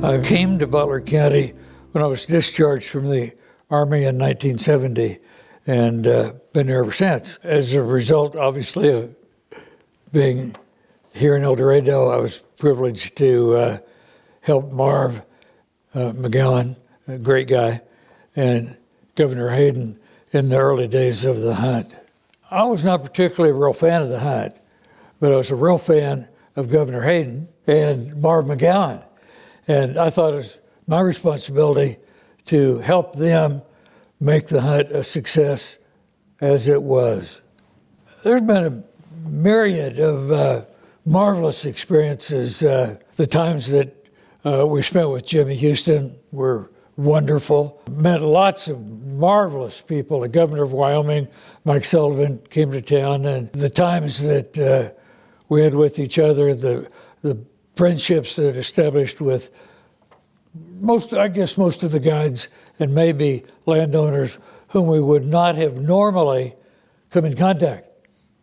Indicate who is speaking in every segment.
Speaker 1: I came to Butler County when I was discharged from the Army in 1970 and been there ever since. As a result, obviously, of being here in El Dorado, I was privileged to help Marv McGowan, a great guy, and Governor Hayden in the early days of the hunt. I was not particularly a real fan of the hunt, but I was a real fan of Governor Hayden and Marv McGowan. And I thought it was my responsibility to help them make the hunt a success as it was. There's been a myriad of marvelous experiences. The times that we spent with Jimmy Houston were wonderful. Met lots of marvelous people. The governor of Wyoming, Mike Sullivan, came to town, and the times that we had with each other, the friendships that established with most of the guides and maybe landowners whom we would not have normally come in contact,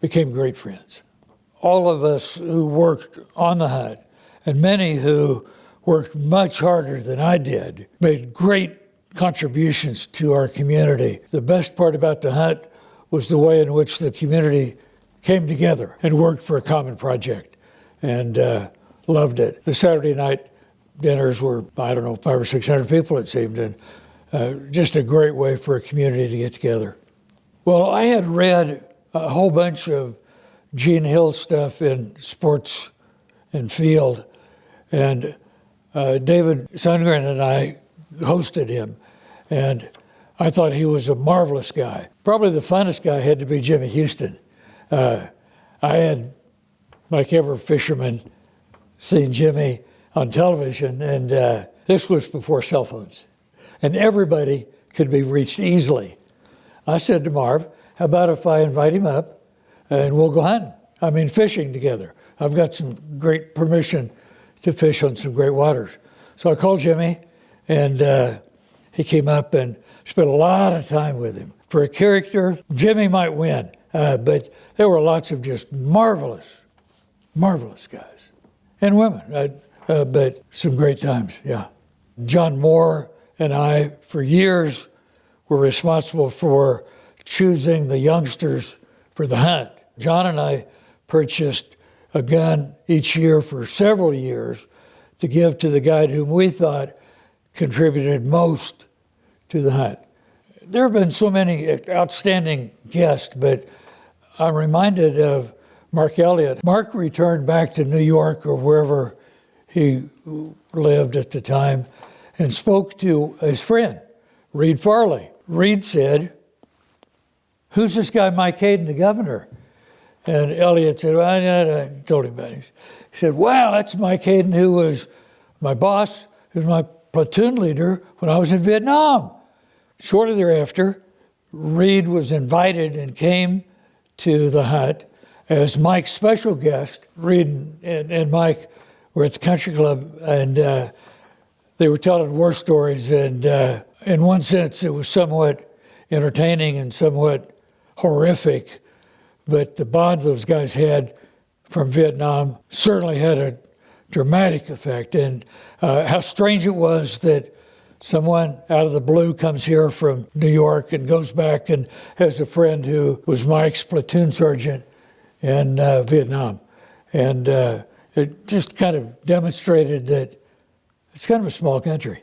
Speaker 1: became great friends. All of us who worked on the hunt, and many who worked much harder than I did, made great contributions to our community. The best part about the hunt was the way in which the community came together and worked for a common project, and loved it. The Saturday night dinners were, 500 or 600 people, it seemed, and just a great way for a community to get together. Well, I had read a whole bunch of Gene Hill stuff in Sports and Field, and David Sundgren and I hosted him, and I thought he was a marvelous guy. Probably the funnest guy had to be Jimmy Houston. I had, like every fisherman, seen Jimmy on television, and this was before cell phones, and everybody could be reached easily. I said to Marv, how about if I invite him up and we'll go hunting? Fishing together. I've got some great permission to fish on some great waters. So I called Jimmy, and he came up and spent a lot of time with him. For a character, Jimmy might win, but there were lots of just marvelous guys and women, but some great times, yeah. John Moore and I, for years, were responsible for choosing the youngsters for the hunt. John and I purchased a gun each year for several years to give to the guide whom we thought contributed most to the hunt. There have been so many outstanding guests, but I'm reminded of Mark Elliott. Mark returned back to New York or wherever he lived at the time and spoke to his friend, Reed Farley. Reed said, "Who's this guy, Mike Hayden, the governor?" And Elliott said, well, I told him about it. He said, wow, that's Mike Hayden, who was my boss, who was my platoon leader when I was in Vietnam. Shortly thereafter, Reed was invited and came to the hunt as Mike's special guest. Reed and Mike were at the country club, and they were telling war stories, and in one sense, it was somewhat entertaining and somewhat horrific, but the bond those guys had from Vietnam certainly had a dramatic effect. And how strange it was that someone out of the blue comes here from New York and goes back and has a friend who was Mike's platoon sergeant in Vietnam. And it just kind of demonstrated that it's kind of a small country.